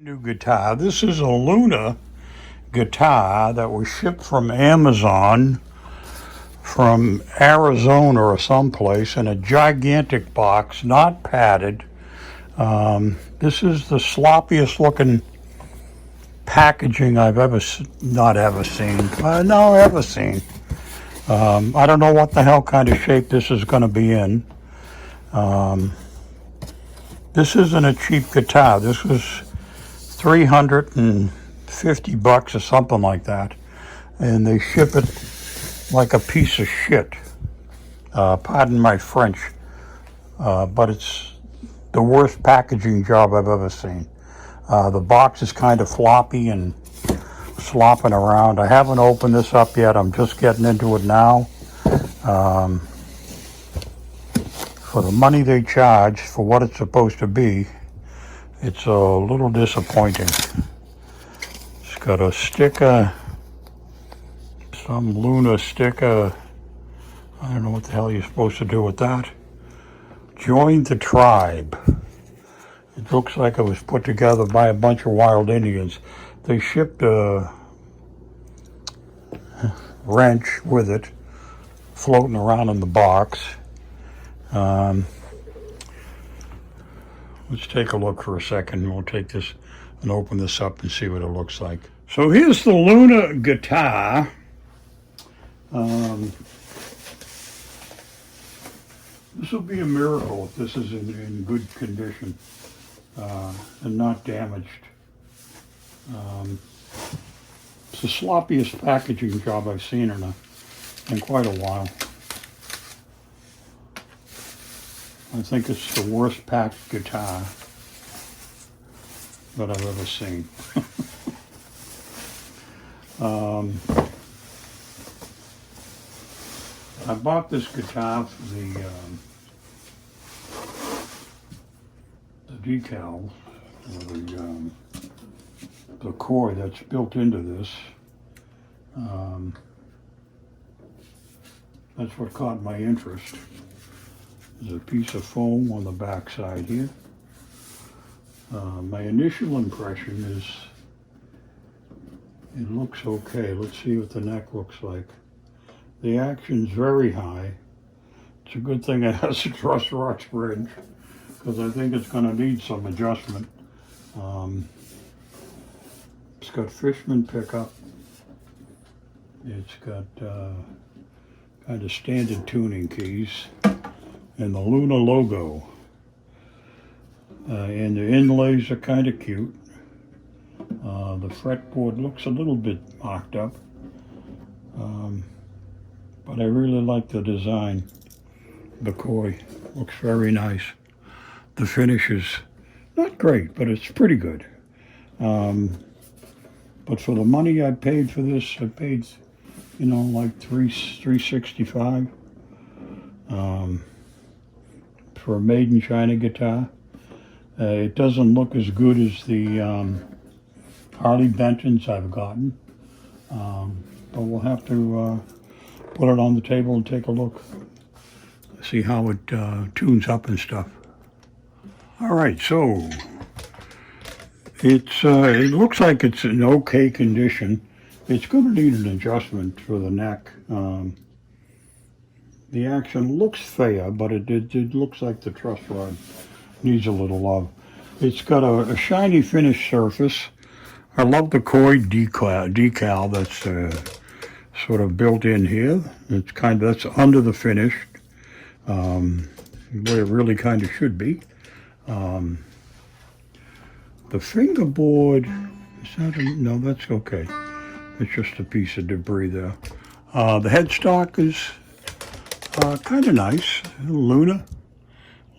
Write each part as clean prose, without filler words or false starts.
New guitar. This is a Luna guitar that was shipped from Amazon from Arizona or someplace in a gigantic box, not padded. This is the sloppiest looking packaging I've ever seen. Ever seen. I don't know what the hell kind of shape this is going to be in. This isn't a cheap guitar. This was $350 or something like that, and they ship it like a piece of shit. Pardon my French, but it's the worst packaging job I've ever seen. The box is kind of floppy and slopping around. I haven't opened this up yet. I'm just getting into it now. For the money they charge for what it's supposed to be, it's a little disappointing. It's got a sticker, some Luna sticker. I don't know what the hell you're supposed to do with that. Join the tribe. It looks like it was put together by a bunch of wild Indians. They shipped a wrench with it, floating around in the box. Let's take a look for a second. We'll take this and open this up and see what it looks like. So here's the Luna guitar. This will be a miracle if this is in good condition and not damaged. It's the sloppiest packaging job I've seen in quite a while. I think it's the worst packed guitar that I've ever seen. I bought this guitar for the decal, or the core that's built into this. That's what caught my interest. There's a piece of foam on the back side here. My initial impression is it looks okay. Let's see what the neck looks like. The action's very high. It's a good thing it has a truss rod bridge, because I think it's going to need some adjustment. It's got Fishman pickup. It's got kind of standard tuning keys. And the Luna logo. And the inlays are kind of cute. The fretboard looks a little bit marked up. But I really like the design. The koi looks very nice. The finish is not great, but it's pretty good. But for the money I paid for this, I paid, like $365. For a made in China guitar. It doesn't look as good as the Harley Bentons I've gotten, but we'll have to put it on the table and take a look, see how it tunes up and stuff. All right, so it looks like it's in okay condition. It's going to need an adjustment for the neck. The action looks fair, but it looks like the truss rod needs a little love. It's got a shiny finish surface. I love the koi decal that's sort of built in here. That's under the finish, where it really kind of should be. The fingerboard, no, that's okay. It's just a piece of debris there. The headstock is kind of nice. Luna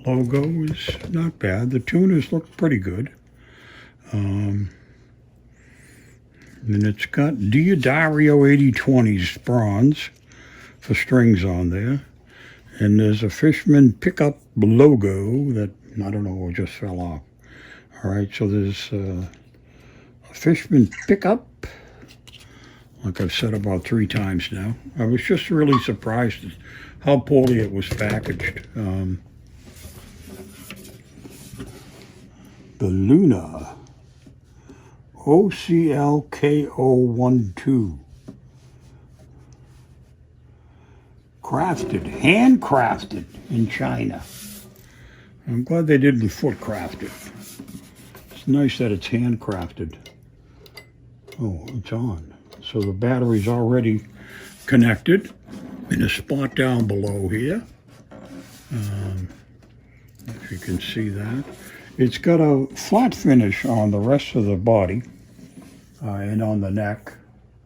logo is not bad. The tuners look pretty good. And it's got Diodario 8020s bronze for strings on there. And there's a Fishman pickup logo that, I don't know, it just fell off. All right, so there's a Fishman pickup, like I've said about 3 times now. I was just really surprised at how poorly it was packaged. The Luna OCLKO12. Crafted, handcrafted in China. I'm glad they didn't foot craft it. It's nice that it's handcrafted. Oh, it's on. So the battery's already connected in a spot down below here. If you can see that. It's got a flat finish on the rest of the body and on the neck.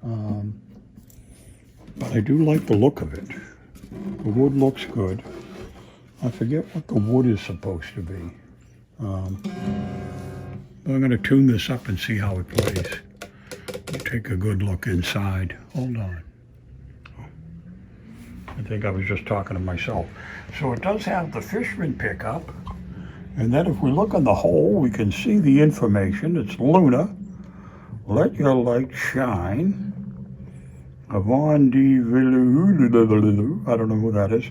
But I do like the look of it. The wood looks good. I forget what the wood is supposed to be. I'm going to tune this up and see how it plays. We'll take a good look inside. Hold on. I think I was just talking to myself. So it does have the Fishman pickup. And then if we look on the hole, we can see the information. It's Luna. Let your light shine. Avon de Villu, I don't know who that is.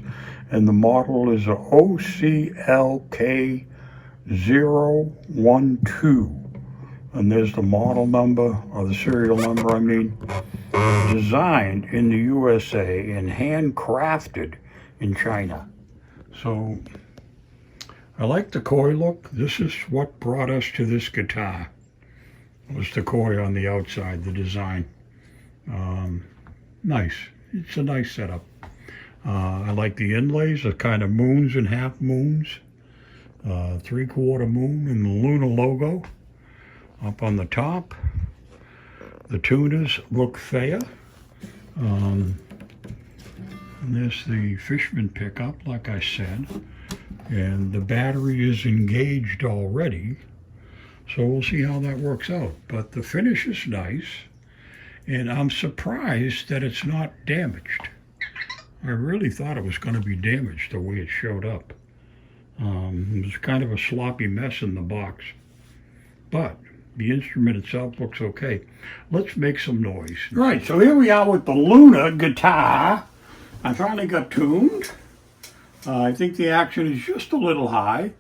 And the model is a OCLK012. And there's the model number, or the serial number, I mean. Designed in the USA and handcrafted in China. So, I like the koi look. This is what brought us to this guitar. Was the koi on the outside, the design. Nice. It's a nice setup. I like the inlays, the kind of moons and half moons. 3/4 moon and the Luna logo up on the top. The tuners look fair. And there's the Fishman pickup, like I said. And the battery is engaged already. So we'll see how that works out. But the finish is nice. And I'm surprised that it's not damaged. I really thought it was going to be damaged the way it showed up. It was kind of a sloppy mess in the box. But the instrument itself looks okay. Let's make some noise. Right, so here we are with the Luna guitar. I finally got tuned. I think the action is just a little high,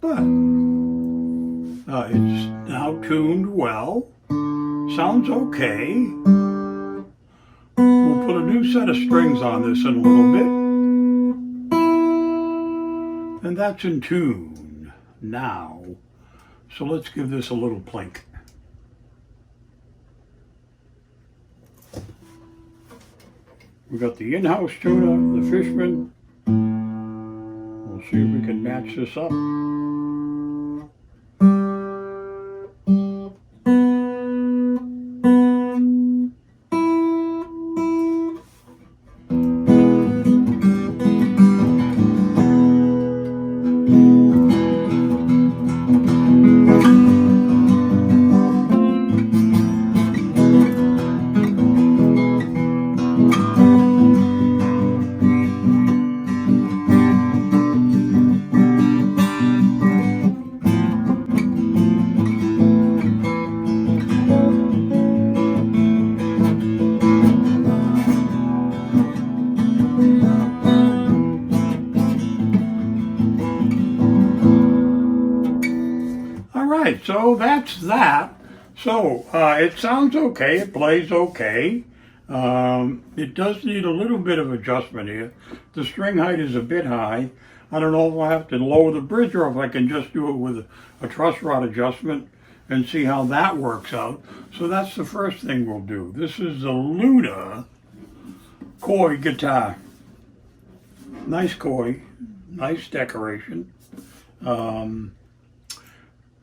but it's now tuned well. Sounds okay. We'll put a new set of strings on this in a little bit. And that's in tune now. So let's give this a little plink. We got the in-house tuner, the Fishman. We'll see if we can match this up. So that's that. So it sounds okay, it plays okay. It does need a little bit of adjustment here. The string height is a bit high. I don't know if I have to lower the bridge or if I can just do it with a truss rod adjustment and see how that works out. So that's the first thing we'll do. This is the Luna koi guitar. Nice koi, nice decoration.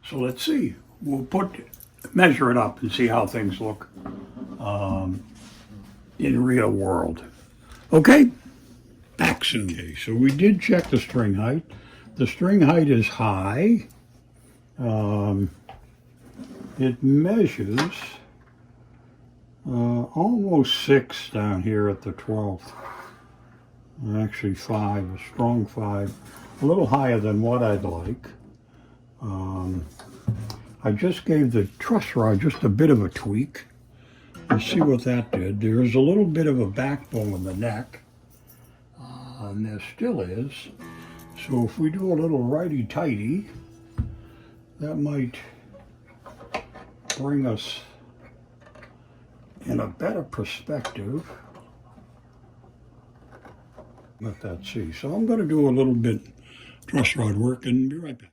So let's see. We'll measure it up and see how things look in real world. Okay, back soon. Okay, so we did check the string height. The string height is high. It measures almost 6 down here at the 12th. Actually 5, a strong 5. A little higher than what I'd like. I just gave the truss rod just a bit of a tweak. Let's see what that did. There's a little bit of a backbone in the neck, and there still is. So if we do a little righty-tighty, that might bring us in a better perspective. Let that see. So I'm going to do a little bit truss rod work and be right back.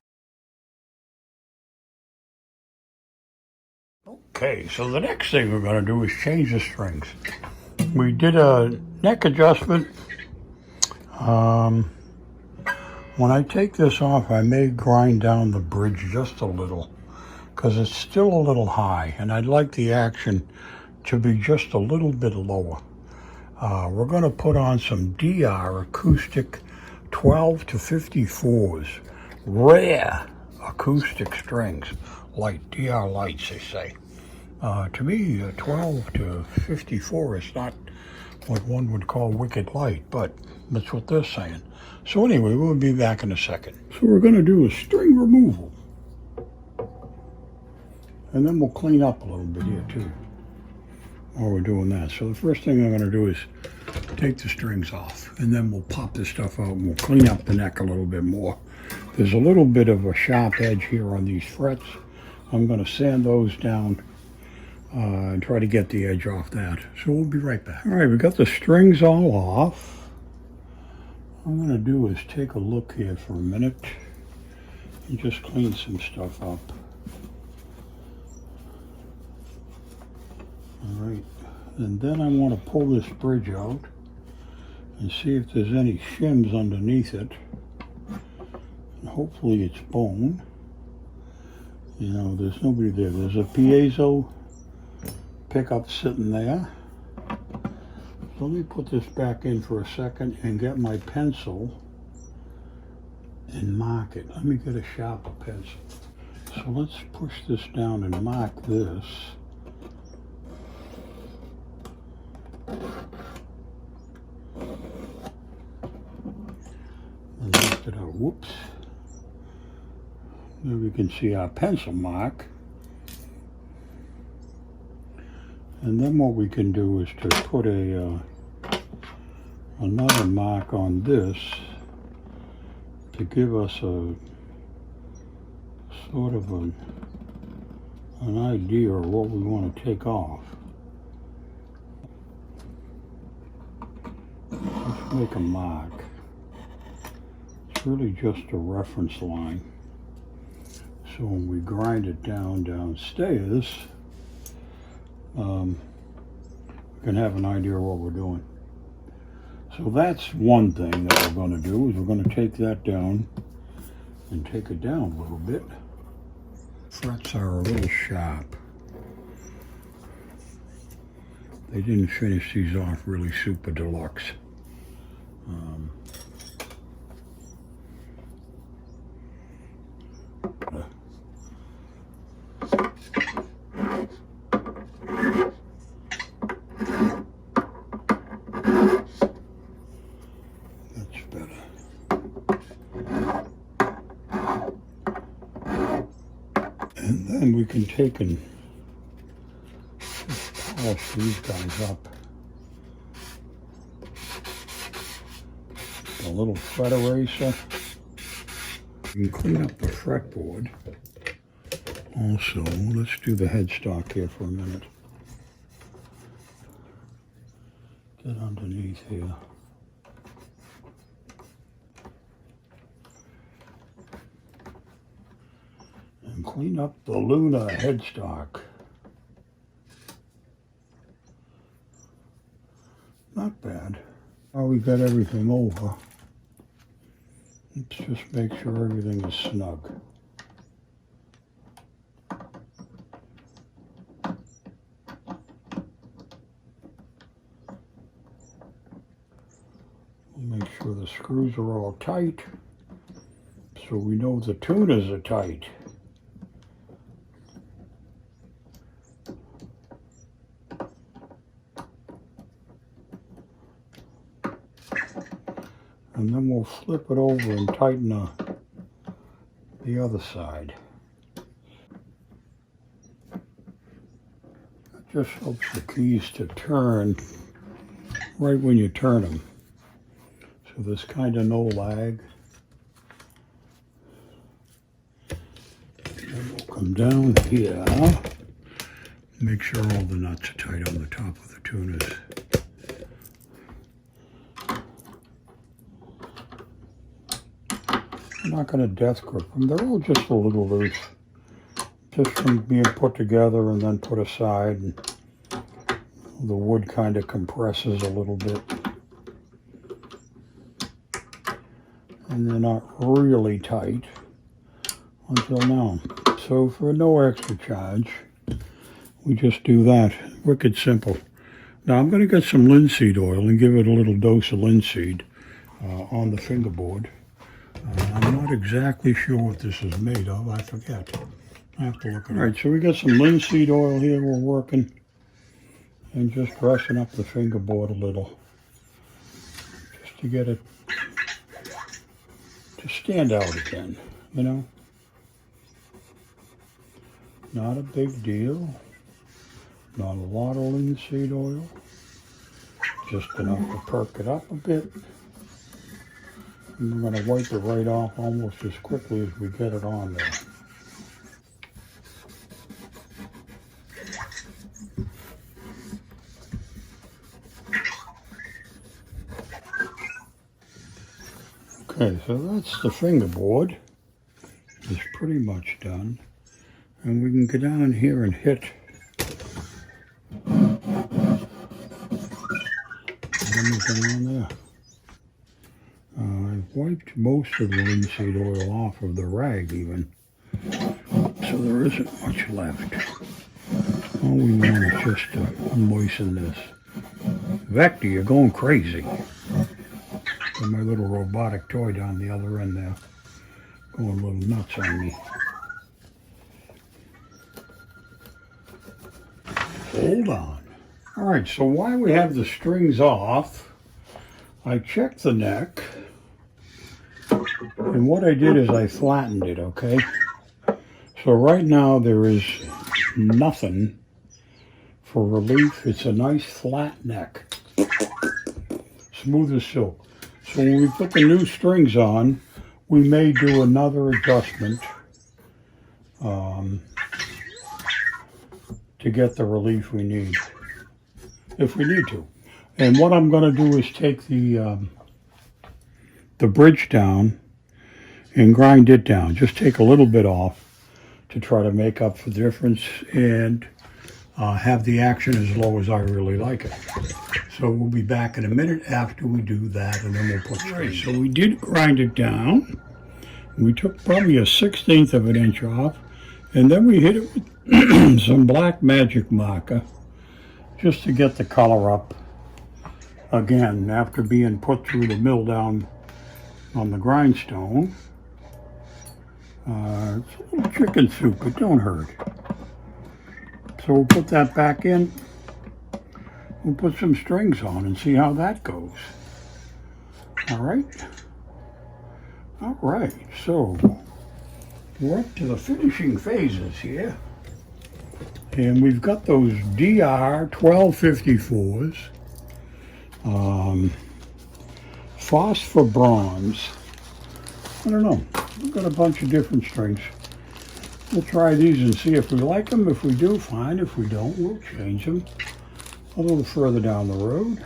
Okay, so the next thing we're going to do is change the strings. We did a neck adjustment. When I take this off, I may grind down the bridge just a little because it's still a little high, and I'd like the action to be just a little bit lower. We're going to put on some DR acoustic 12 to 54s, rare acoustic strings, light, DR lights, they say. To me, 12 to 54 is not what one would call wicked light, but that's what they're saying. So anyway, we'll be back in a second. So we're going to do a string removal. And then we'll clean up a little bit here too while we're doing that. So the first thing I'm going to do is take the strings off, and then we'll pop this stuff out and we'll clean up the neck a little bit more. There's a little bit of a sharp edge here on these frets. I'm going to sand those down and try to get the edge off that. So we'll be right back. All right, we got the strings all off. What I'm going to do is take a look here for a minute and just clean some stuff up. All right, and then I want to pull this bridge out and see if there's any shims underneath it. And hopefully it's bone. You know, there's nobody there. There's a piezo pickup sitting there. So let me put this back in for a second and get my pencil and mark it. Let me get a sharper pencil. So let's push this down and mark this. And lift it out. Whoops. There we can see our pencil mark. And then what we can do is to put another mark on this to give us a sort of an idea of what we want to take off. Let's make a mark. It's really just a reference line. So when we grind it downstairs, we can have an idea of what we're doing. So that's one thing that we're going to do, is we're going to take that down and take it down a little bit. Frets are a little sharp. They didn't finish these off really super deluxe. And then we can take and just polish these guys up. A little fret eraser. You can clean up the fretboard. Also, let's do the headstock here for a minute. Get underneath here. And clean up the Luna headstock. Not bad. Now we got everything over. Let's just make sure everything is snug. We'll make sure the screws are all tight, so we know the tuners are tight. And then we'll flip it over and tighten the other side. That just helps the keys to turn right when you turn them. So there's kind of no lag. And we'll come down here Make sure all the nuts are tight on the top of the tuners. I'm not going to death grip them. They're all just a little loose. Just from being put together and then put aside. And the wood kind of compresses a little bit. And they're not really tight until now. So for no extra charge, we just do that. Wicked simple. Now I'm going to get some linseed oil and give it a little dose of linseed on the fingerboard. I'm not exactly sure what this is made of. I forget. I have to look at it. All right, so we got some linseed oil here we're working. And just dressing up the fingerboard a little. Just to get it to stand out again, you know. Not a big deal. Not a lot of linseed oil. Just enough to perk it up a bit. And we're going to wipe it right off almost as quickly as we get it on there. Okay, so that's the fingerboard. It's pretty much done. And we can go down here and hit anything on there. I've wiped most of the linseed oil off of the rag even. So there isn't much left. All we want is just to moisten this. Vector, you're going crazy. Got my little robotic toy down the other end there. Going a little nuts on me. Hold on. All right, so while we have the strings off, I checked the neck. And what I did is I flattened it, okay? So right now there is nothing for relief. It's a nice flat neck. Smooth as silk. So when we put the new strings on, we may do another adjustment to get the relief we need, if we need to. And what I'm going to do is take the bridge down and grind it down. Just take a little bit off to try to make up for the difference and have the action as low as I really like it. So we'll be back in a minute after we do that, and then we'll put strings. So we did grind it down. We took probably a 1/16 of an inch off, and then we hit it with some black magic marker just to get the color up again after being put through the mill down on the grindstone. It's a little chicken soup, but don't hurt. So we'll put that back in. We'll put some strings on and see how that goes. All right. All right, so we're up to the finishing phases here. And we've got those DR 1254s. Phosphor bronze. I don't know. We've got a bunch of different strings. We'll try these and see if we like them. If we do, fine. If we don't, we'll change them a little further down the road.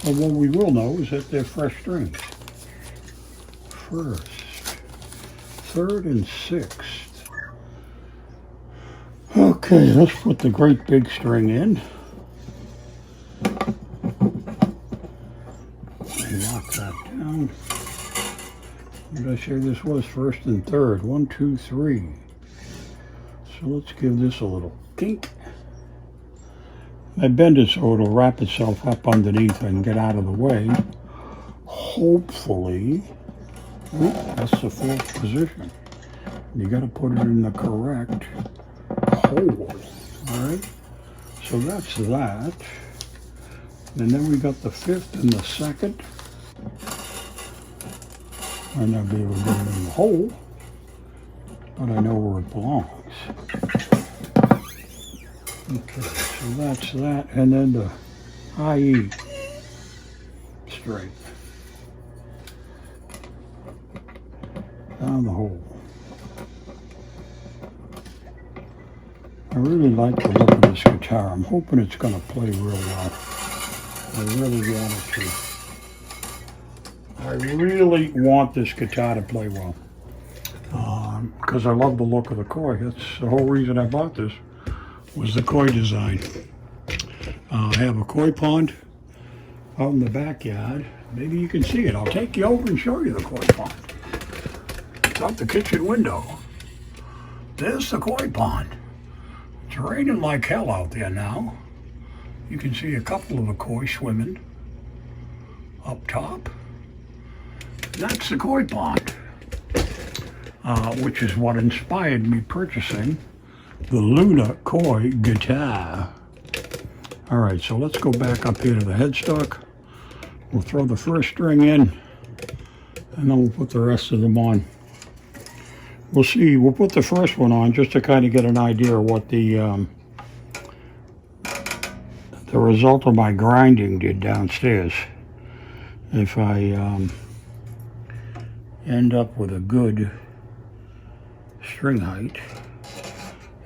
But what we will know is that they're fresh strings. First, third, and sixth. Okay, let's put the great big string in. Lock that down. What did I say this was? First and third. 1, 2, 3. So let's give this a little kink. I bend it so it'll wrap itself up underneath and get out of the way. Hopefully, that's the fourth position. You got to put it in the correct hole. All right. So that's that. And then we got the fifth and the second. I might not be able to get it in the hole, but I know where it belongs. Okay, so that's that, and then the IE string down the hole. really like the look of this guitar. I'm hoping it's going to play real well. I really want it to. I really want this guitar to play well. Because I love the look of the koi. That's the whole reason I bought this, was the koi design. I have a koi pond out in the backyard. Maybe you can see it. I'll take you over and show you the koi pond. It's out the kitchen window. There's the koi pond. It's raining like hell out there now. You can see a couple of the koi swimming up top. That's the koi pond, which is what inspired me purchasing the Luna koi guitar. All right, so let's go back up here to the headstock. We'll throw the first string in, and then we'll put the rest of them on. We'll see, we'll put the first one on just to kind of get an idea of what the result of my grinding did downstairs. If I end up with a good string height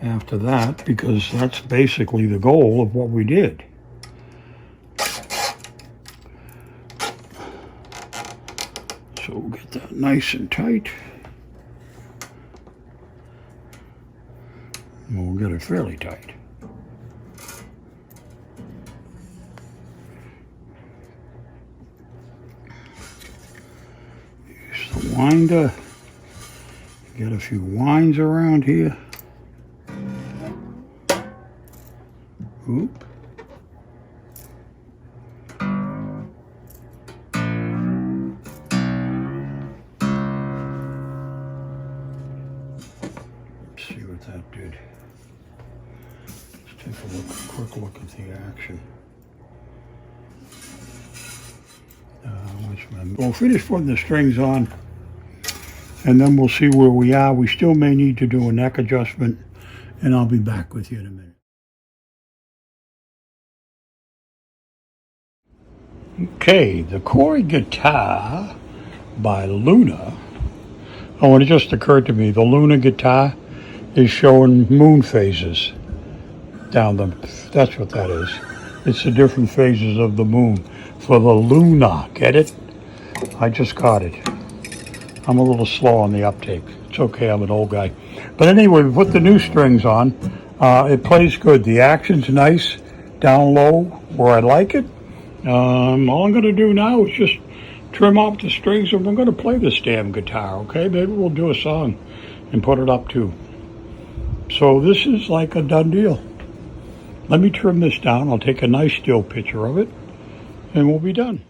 after that, because that's basically the goal of what we did. So we'll get that nice and tight. And we'll get it fairly tight. Use the winder. Get a few winds around here. Oop. Let's see what that did. Let's take a quick look at the action. We'll finish putting the strings on, and then we'll see where we are. We still may need to do a neck adjustment, and I'll be back with you in a minute. Okay, the koi guitar by Luna. Oh, and it just occurred to me, the Luna guitar is showing moon phases down them. That's what that is. It's the different phases of the moon for the Luna. Get it? I just got it. I'm a little slow on the uptake. It's okay, I'm an old guy. But anyway, we put the new strings on. It plays good. The action's nice, down low where I like it. All I'm going to do now is just trim off the strings, and we're going to play this damn guitar, okay? Maybe we'll do a song and put it up too. So this is like a done deal. Let me trim this down. I'll take a nice still picture of it, and we'll be done.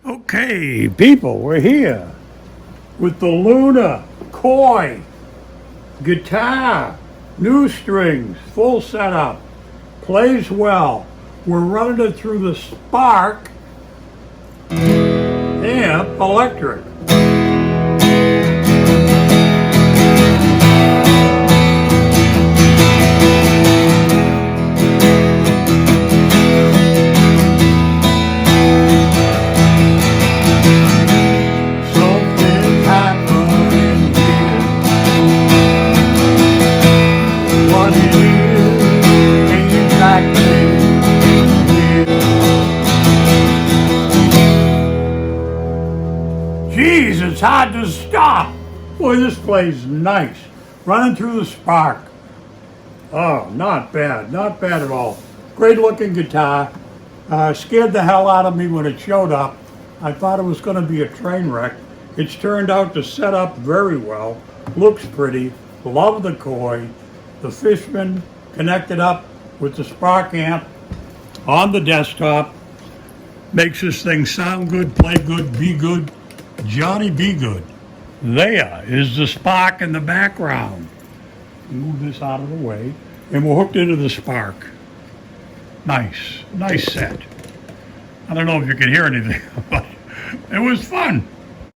Okay, people, we're here with the Luna koi guitar, new strings, full setup, plays well. We're running it through the Spark amp electric. Jeez, it's hard to stop. Boy, this plays nice. Running through the Spark. Oh, not bad. Not bad at all. Great looking guitar. Scared the hell out of me when it showed up. I thought it was going to be a train wreck. It's turned out to set up very well. Looks pretty. Love the koi. The Fishman connected up with the Spark amp on the desktop. Makes this thing sound good, play good, be good. Johnny be good. There is the Spark in the background. Move this out of the way, and we're hooked into the Spark. Nice set. I don't know if you can hear anything, but it was fun.